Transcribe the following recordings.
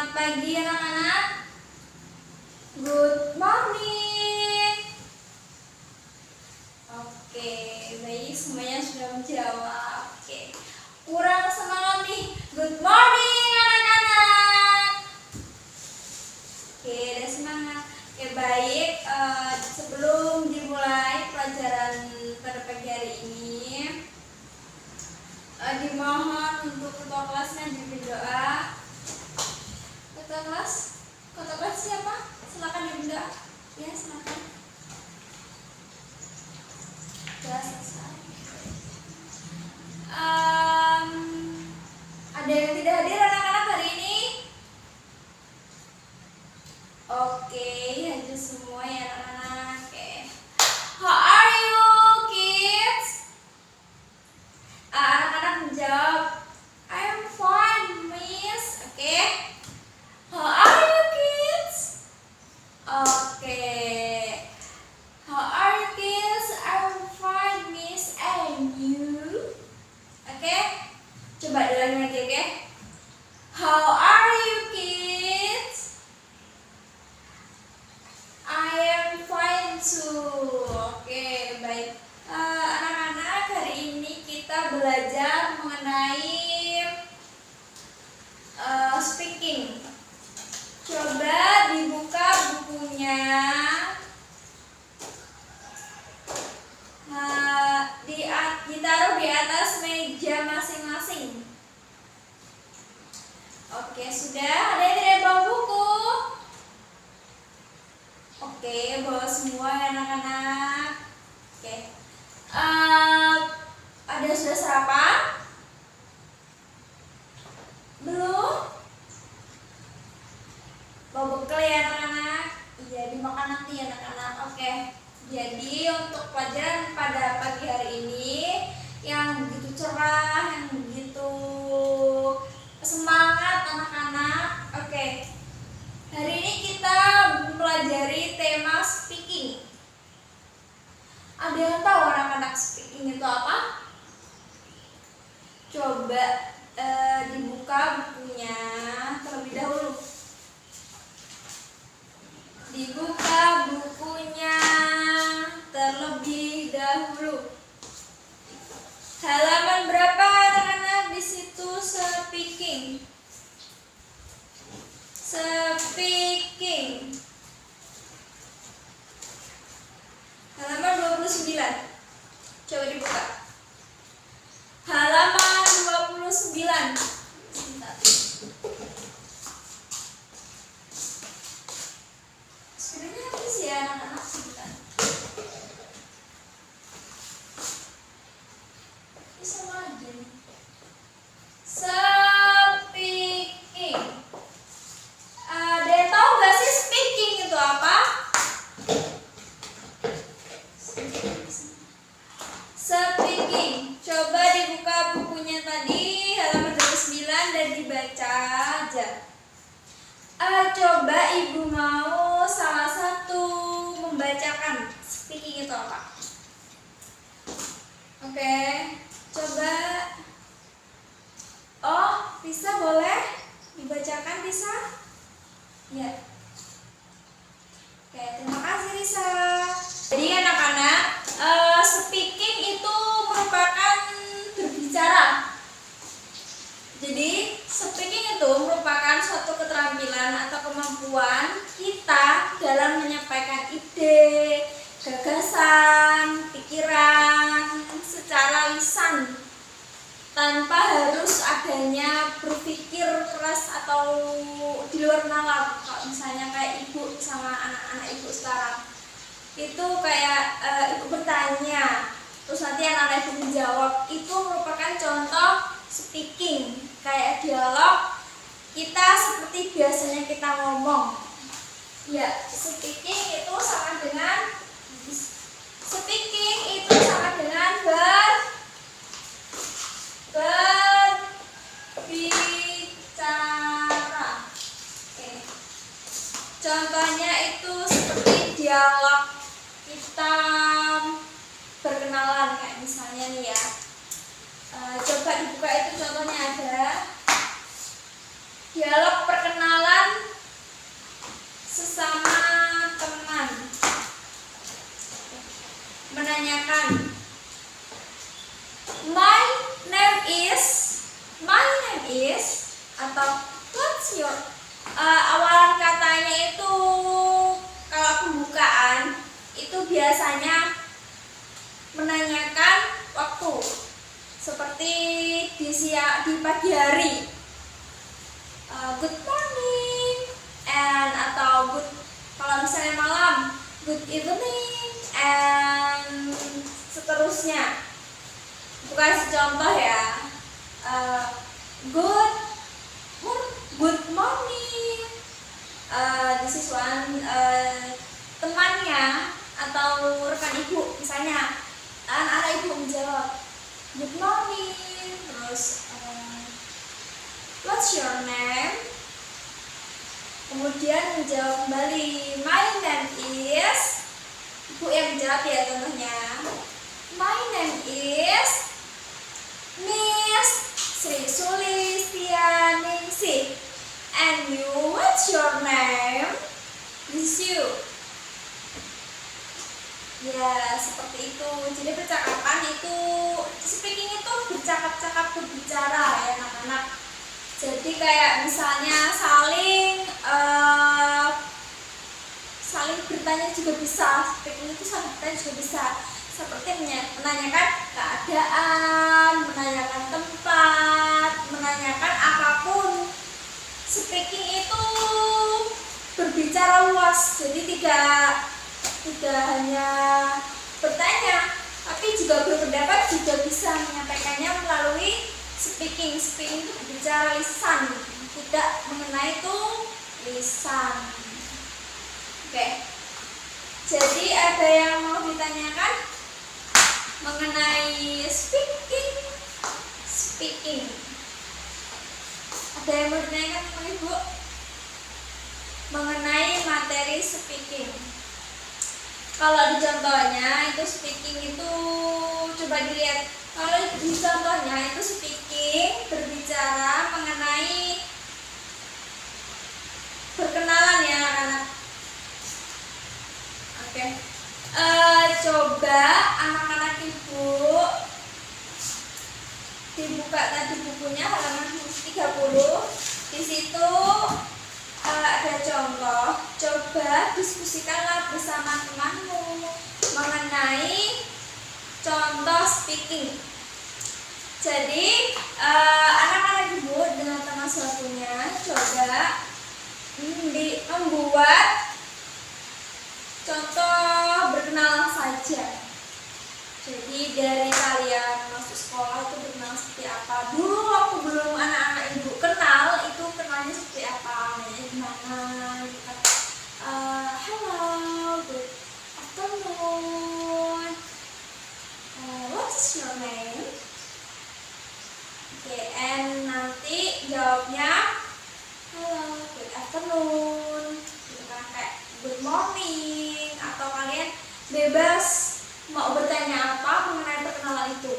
Selamat pagi anak-anak. Good morning. Oke, baik, semuanya sudah menjawab. Oke, kurang semangat nih. Good morning anak-anak. Oke, udah semangat. Oke, baik. Sebelum dimulai pelajaran pada pagi hari ini, dimohon untuk ketua kelasnya berdoa. Ketua kelas siapa? Silakan berdoa. Ya, silakan. Sudah selesai. Ada yang tidak hadir anak-anak hari ini? Oke, hadir semua ya anak-anak. Oke. How are you, kids? Anak-anak menjawab, I'm fine, miss. Oke. How are you, kids? Oke. How are you, kids? I'm fine, miss. And you? Oke. Coba diulangi lagi, oke? How are you, kids? I am fine too. Oke, baik. Anak-anak, hari ini kita belajar mengenai speaking. Coba dibuka bukunya. Ditaruh di atas meja masing-masing. Oke, sudah. Ada yang tidak bawa buku? Oke, bawa semua ya anak-anak. Oke. Ada sudah sarapan? Belum? Bawa bekal ya anak-anak? Iya, dimakan nanti ya anak-anak. Oke. Jadi untuk pelajaran pada pagi hari ini yang begitu cerah, yang begitu semangat anak-anak. Oke. Hari ini kita mempelajari tema speaking. Ada yang tahu anak-anak speaking itu apa? Coba dibuka bukunya terlebih dahulu. Dibuka bukunya terlebih dahulu. Halaman berapa anak-anak di situ speaking? Speaking. Halaman 29. Coba dibuka. Halaman 29. Sebentar. Sebenarnya habis ya anak-anak, sebentar. Ini sama aja nih. Speaking. Ada yang tahu gak sih speaking itu apa? Speaking. Coba dibuka bukunya tadi halaman 29 dan dibaca aja. Coba ibu mau salah satu membacakan speaking itu apa? Oke, coba. Oh, bisa boleh dibacakan, bisa? Ya. Oke, terima kasih Risa. Jadi anak-anak, speaking itu merupakan berbicara. Jadi speaking itu merupakan suatu keterampilan atau kemampuan kita dalam menyampaikan ide, gagasan, pikiran secara lisan tanpa harus adanya berpikir keras atau di luar nalar. Kalau misalnya kayak ibu sama anak-anak ibu sekarang itu kayak ibu bertanya terus nanti anak-anak ibu menjawab, itu merupakan contoh speaking, kayak dialog kita seperti biasanya kita ngomong. Ya, speaking itu sama dengan berbicara. Oke. Contohnya itu seperti dialog kita berkenalan, kayak misalnya nih ya. Coba dibuka, itu contohnya ada dialog perkenalan menanyakan my name is atau what's your awalan katanya itu kalau pembukaan itu biasanya menanyakan waktu seperti di pagi hari, good morning, and atau kalau misalnya malam, good evening, and seterusnya. Bukan contoh ya, good morning, this is one, temannya atau rekan ibu misalnya, anak-anak ibu menjawab good morning, terus what's your name, kemudian menjawab kembali my name is, ibu yang menjawab ya contohnya, my name is Miss Sri Sulistianingsih, and you, what's your name? This is you. Ya, seperti itu. Jadi percakapan itu, speaking itu bercakap-cakap, berbicara ya anak-anak. Jadi kayak misalnya saling bertanya juga bisa. Speaking itu saling bertanya juga bisa. Seperti menanyakan keadaan, menanyakan tempat, menanyakan apapun. Speaking itu berbicara luas. Jadi tidak hanya bertanya, tapi juga berpendapat, juga bisa menyampaikannya melalui speaking. Speaking itu berbicara lisan, tidak mengenai lisan. Oke. Jadi ada yang mau ditanyakan mengenai speaking. Ada yang mau ditanyakan sama Ibu mengenai materi speaking? Kalau di contohnya itu speaking itu coba dilihat. Kalau di contohnya itu speaking berbicara mengenai perkenalan ya anak-anak. Oke. Coba anak-anak Ibu dibuka tadi bukunya halaman 30. Di situ ada contoh. Coba diskusikanlah bersama temanmu mengenai contoh speaking. Jadi anak-anak Ibu dengan teman satunya coba membuat contoh berkenalan saja. Jadi dari kalian masuk sekolah itu berkenalan seperti apa? Dulu waktu belum anak-anak Ibu kenal, itu kenalnya seperti apa? Namanya gimana? Hello, good afternoon. What's your name? Oke, and nanti jawabnya hello, good afternoon. Kayak good morning, atau kalian bebas mau bertanya apa mengenai perkenalan itu.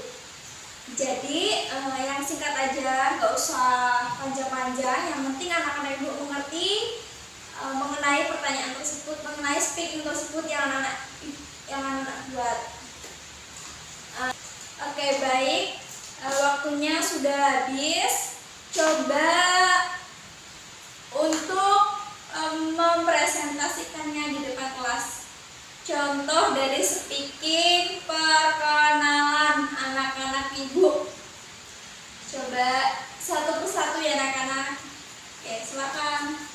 Jadi yang singkat aja, nggak usah panjang-panjang. Yang penting anak-anak Ibu mengerti mengenai pertanyaan tersebut, mengenai speaking tersebut yang anak-anak buat. Oke, baik. Waktunya sudah habis. Coba untuk mempresentasikannya di depan kelas. Contoh dari speaking perkenalan anak-anak Ibu. Coba satu persatu ya anak-anak. Oke, silakan.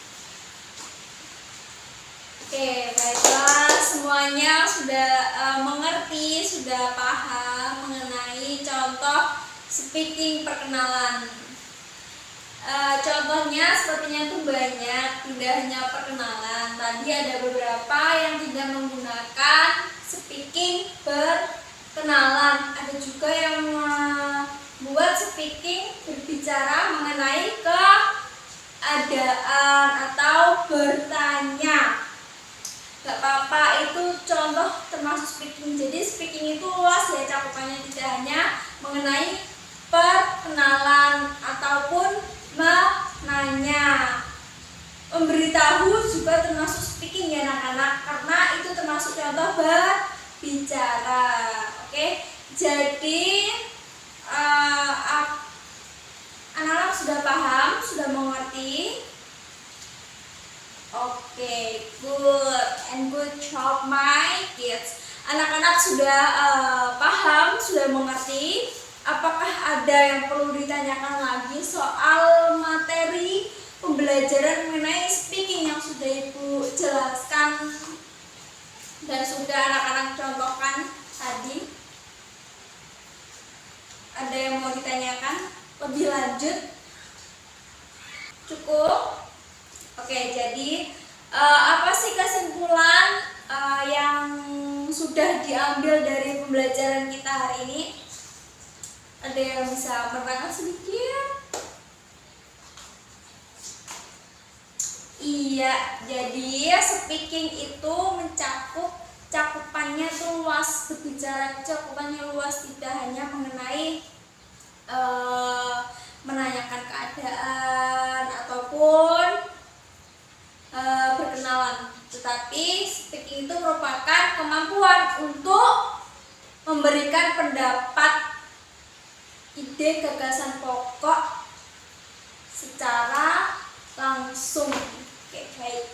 Oke, baiklah, semuanya sudah mengerti, sudah paham mengenai contoh speaking perkenalan. Contohnya sepertinya itu banyak, tidak hanya perkenalan. Tadi ada beberapa yang tidak menggunakan speaking perkenalan. Ada juga yang membuat speaking berbicara mengenai keadaan atau bertanya. Gak apa-apa, itu contoh termasuk speaking. Jadi speaking itu luas ya cakupannya, tidak hanya mengenai perkenalan ataupun menanya. Memberitahu juga termasuk speaking ya anak-anak, karena itu termasuk contoh berbicara. Jadi anak-anak sudah paham, sudah mengerti. Oke, good and good job my kids. Anak-anak sudah paham, sudah mengerti. Apakah ada yang perlu ditanyakan lagi soal materi pembelajaran mengenai speaking yang sudah Ibu jelaskan dan sudah anak-anak contohkan tadi? Ada yang mau ditanyakan lebih lanjut? Cukup? Oke, jadi apa sih kesimpulan yang sudah diambil dari pembelajaran kita hari ini? Ada yang bisa menerangkan sedikit? Iya, jadi speaking itu cakupannya tuh luas, berbicara cakupannya luas, tidak hanya mengenai menanyakan keadaan ataupun berkenalan, tetapi speaking itu merupakan kemampuan untuk memberikan pendapat, ide, gagasan pokok secara langsung. Oke, baik.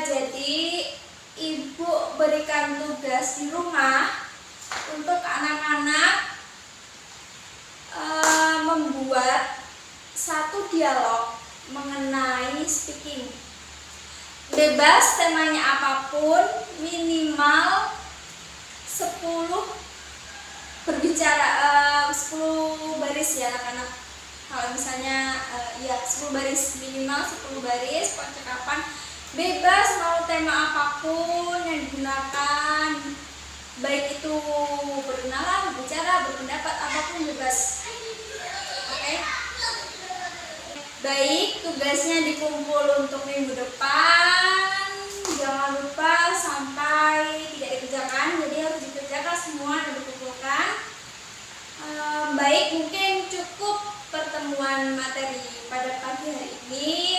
Jadi Ibu berikan tugas di rumah untuk anak-anak membuat satu dialog mengenai speaking. Bebas temanya apapun, minimal 10 berbicara 10 baris ya anak-anak. Kalau misalnya ya 10 baris, minimal 10 baris percakapan, bebas mau tema apapun yang digunakan, baik itu berkenalan, berbicara, berpendapat, apapun bebas. Oke. Baik, tugasnya dikumpul untuk minggu depan. Jangan lupa sampai tidak dikerjakan, jadi harus dikerjakan semua dan dikumpulkan. Baik, mungkin cukup pertemuan materi pada pagi hari ini.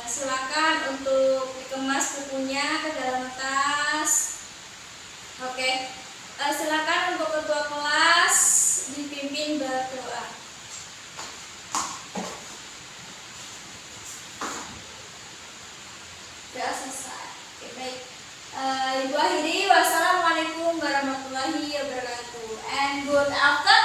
Silakan untuk dikemas bukunya ke dalam tas. Oke, silakan untuk ketua kelas dipimpin berdoa. Sudah selesai. Oke, baik. Ibu akhiri, wassalamualaikum warahmatullahi wabarakatuh and good afternoon.